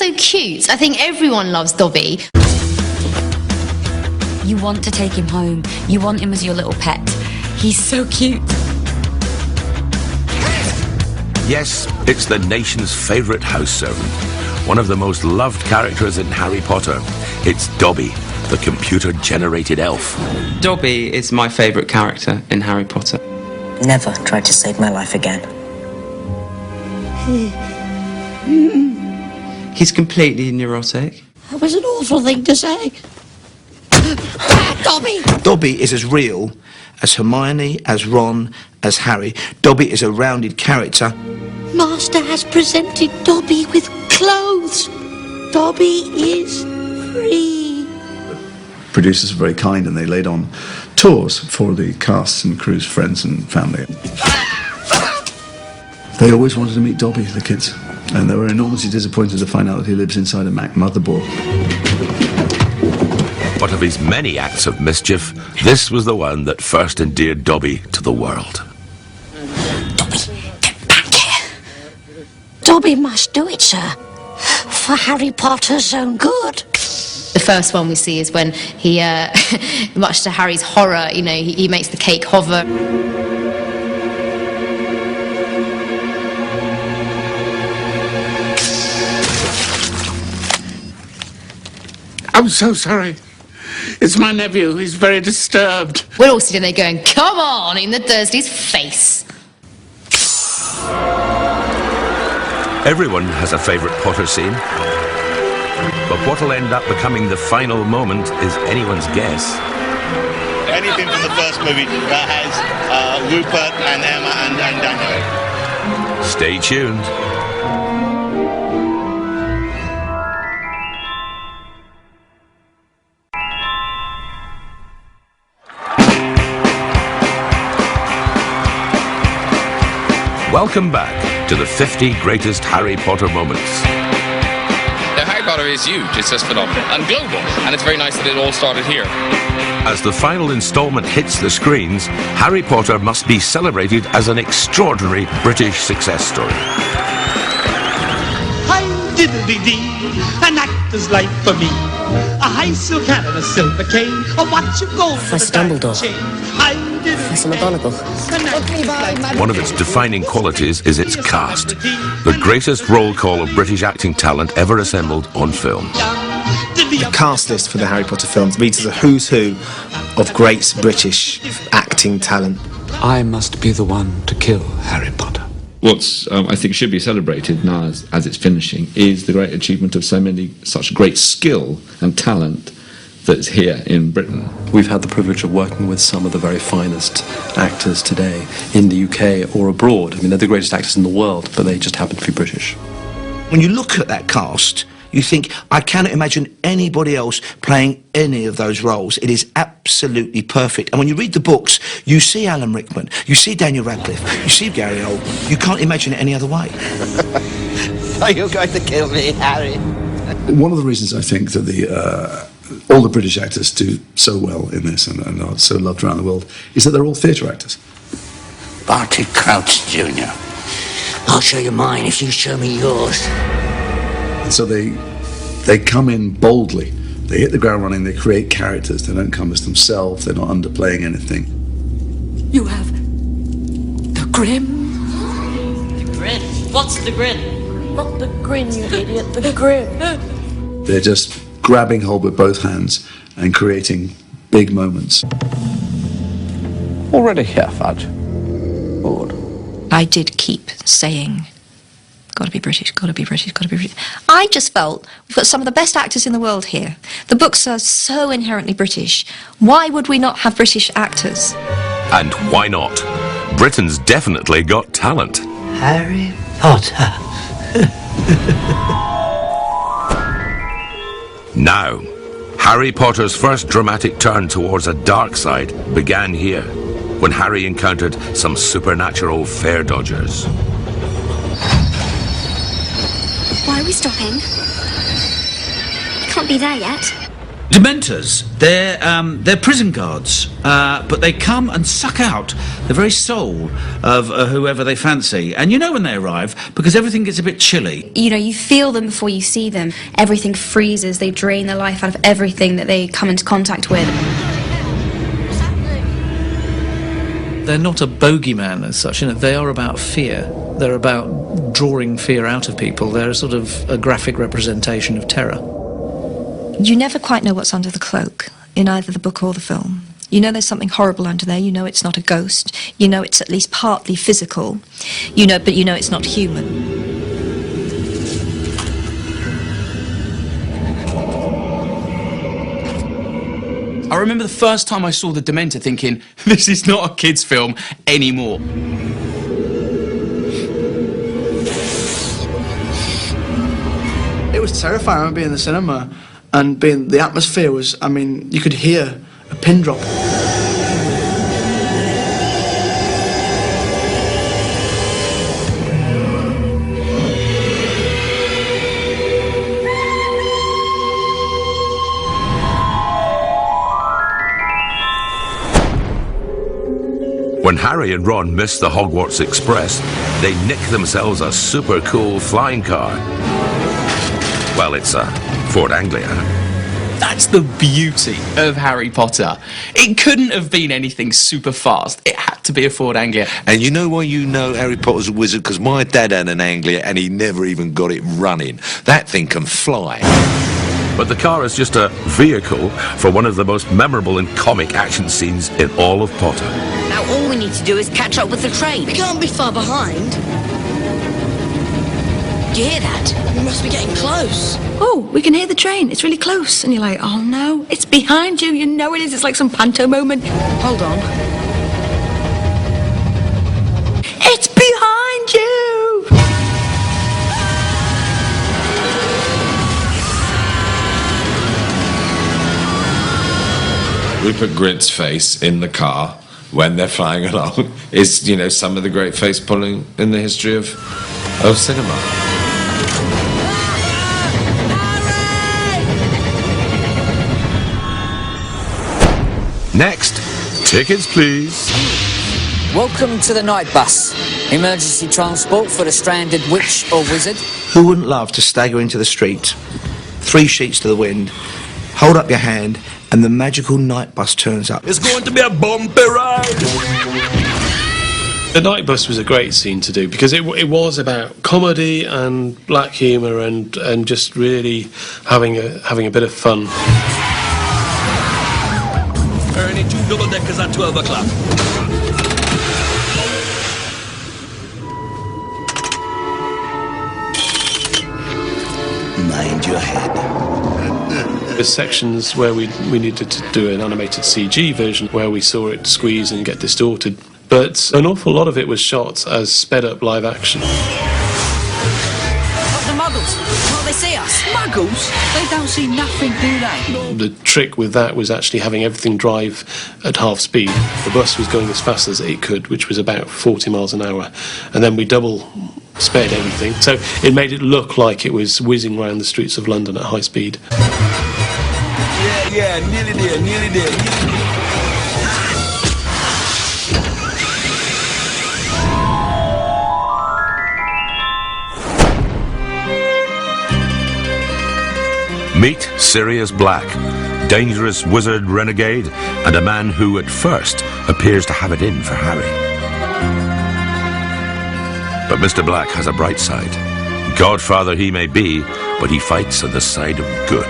so cute. I think everyone loves Dobby. You want to take him home. You want him as your little pet. He's so cute. Yes, it's the nation's favourite house servant. One of the most loved characters in Harry Potter. It's Dobby, the computer-generated elf. Dobby is my favourite character in Harry Potter. Never tried to save my life again. He's completely neurotic. That was an awful thing to say. Dobby! Dobby is as real as Hermione, as Ron, as Harry. Dobby is a rounded character. Master has presented Dobby with clothes. Dobby is free. Producers were very kind and they laid on tours for the casts and crews, friends and family. They always wanted to meet Dobby, the kids, and they were enormously disappointed to find out that he lives inside a Mac motherboard. But of his many acts of mischief, this was the one that first endeared Dobby to the world. Dobby, get back here. Dobby must do it, sir. For Harry Potter's own good. The first one we see is when he, much to Harry's horror, you know, he makes the cake hover. I'm so sorry. It's my nephew. He's very disturbed. We're all sitting there going, come on, in the Dursley's face. Everyone has a favourite Potter scene. But what'll end up becoming the final moment is anyone's guess. Anything from the first movie that has Rupert and Emma and Daniel. Stay tuned. Welcome back to the 50 greatest Harry Potter moments. Now, Harry Potter is huge, it's just phenomenal, and global, and it's very nice that it all started here. As the final instalment hits the screens, Harry Potter must be celebrated as an extraordinary British success story. Diddle-dee-dee, an actor's life for me. A high silk hat and a silver cane, a watch of gold. Professor Dumbledore. Professor McGonagall. One of its defining qualities is its cast, the greatest roll call of British acting talent ever assembled on film. The cast list for the Harry Potter films reads as a who's who of great British acting talent. I must be the one to kill Harry Potter. What's I think should be celebrated now as it's finishing is the great achievement of such great skill and talent that's here in Britain. We've had the privilege of working with some of the very finest actors today in the UK or abroad. I mean, they're the greatest actors in the world, but they just happen to be British. When you look at that cast, you think, I cannot imagine anybody else playing any of those roles. It is absolutely perfect. And when you read the books, you see Alan Rickman, you see Daniel Radcliffe, you see Gary Oldman. You can't imagine it any other way. Are you going to kill me, Harry? One of the reasons I think that all the British actors do so well in this and are so loved around the world is that they're all theatre actors. Barty Crouch, Jr. I'll show you mine if you show me yours. And so they come in boldly. They hit the ground running. They create characters. They don't come as themselves. They're not underplaying anything. You have the grin. The grin? What's the grin? Not the grin, you idiot, the grin. They're just grabbing hold with both hands and creating big moments. Already here, Fudge. Good. I did keep saying, gotta be British, gotta be British, gotta be British. I just felt we've got some of the best actors in the world here. The books are so inherently British. Why would we not have British actors? And why not? Britain's definitely got talent. Harry Potter. Now, Harry Potter's first dramatic turn towards a dark side began here, when Harry encountered some supernatural fare dodgers. Why are we stopping? Can't be there yet. Dementors, they're prison guards, but they come and suck out the very soul of whoever they fancy. And you know when they arrive, because everything gets a bit chilly. You know, you feel them before you see them. Everything freezes, they drain the life out of everything that they come into contact with. They're not a bogeyman as such, you know, they are about fear. They're about drawing fear out of people. They're a sort of a graphic representation of terror. You never quite know what's under the cloak in either the book or the film. You know there's something horrible under there. You know it's not a ghost. You know it's at least partly physical. You know, but you know it's not human. I remember the first time I saw The Dementor thinking, this is not a kid's film anymore. It was terrifying. I remember being in the cinema and the atmosphere was, I mean, you could hear a pin drop. When Harry and Ron miss the Hogwarts Express, they nick themselves a super cool flying car. Well, it's a Ford Anglia. That's the beauty of Harry Potter. It couldn't have been anything super fast. It had to be a Ford Anglia. And you know why you know Harry Potter's a wizard? Because my dad had an Anglia and he never even got it running. That thing can fly. But the car is just a vehicle for one of the most memorable and comic action scenes in all of Potter. Now all we need to do is catch up with the train. We can't be far behind. Do you hear that? We must be getting close. Oh, we can hear the train. It's really close. And you're like, oh no, it's behind you. You know it is. It's like some panto moment. Hold on. It's behind you! Rupert Grint's face in the car when they're flying along is, you know, some of the great face pulling in the history of cinema. Next, tickets please. Welcome to the night bus. Emergency transport for the stranded witch or wizard. Who wouldn't love to stagger into the street, 3 sheets to the wind, hold up your hand, and the magical night bus turns up? It's going to be a bumpy ride. The night bus was a great scene to do because it was about comedy and black humour and just really having a bit of fun. Ernie, 2 double-deckers at 12 o'clock. Mind your head. There's sections where we needed to do an animated CG version where we saw it squeeze and get distorted. But an awful lot of it was shot as sped-up live action. The Muggles. Will they see us? Muggles? They don't see nothing, do they? The trick with that was actually having everything drive at half speed. The bus was going as fast as it could, which was about 40 miles an hour. And then we double sped everything. So it made it look like it was whizzing around the streets of London at high speed. Yeah, nearly there, nearly there. Meet Sirius Black, dangerous wizard renegade, and a man who at first appears to have it in for Harry. But Mr. Black has a bright side. Godfather he may be, but he fights on the side of good.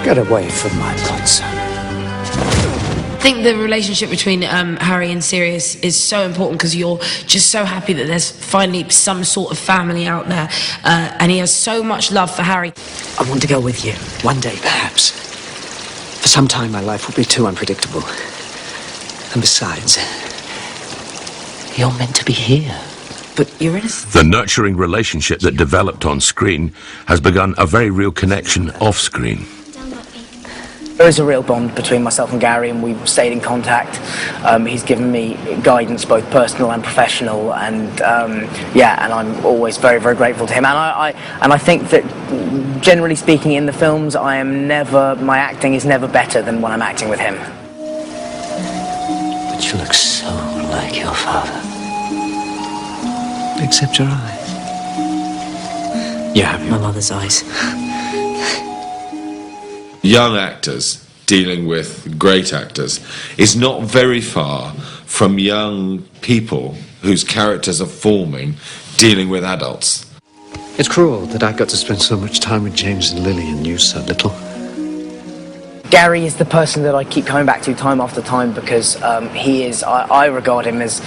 Get away from my godson. I think the relationship between Harry and Sirius is so important because you're just so happy that there's finally some sort of family out there, and he has so much love for Harry. I want to go with you. One day, perhaps. For some time, my life will be too unpredictable. And besides, you're meant to be here. But you're innocent. The nurturing relationship that developed on screen has begun a very real connection off screen. There is a real bond between myself and Gary, and we've stayed in contact. He's given me guidance, both personal and professional, and yeah, and I'm always very, very grateful to him. And I think that, generally speaking, in the films, my acting is never better than when I'm acting with him. But you look so like your father. Except your eyes. You have my mother's eyes. Young actors dealing with great actors is not very far from young people whose characters are forming dealing with adults. It's cruel that I got to spend so much time with James and Lily and you so little. Gary is the person that I keep coming back to time after time because he is, I regard him as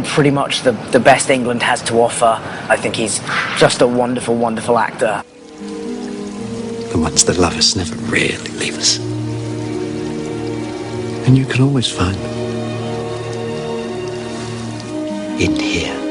pretty much the best England has to offer. I think he's just a wonderful, wonderful actor. The ones that love us never really leave us. And you can always find them in here.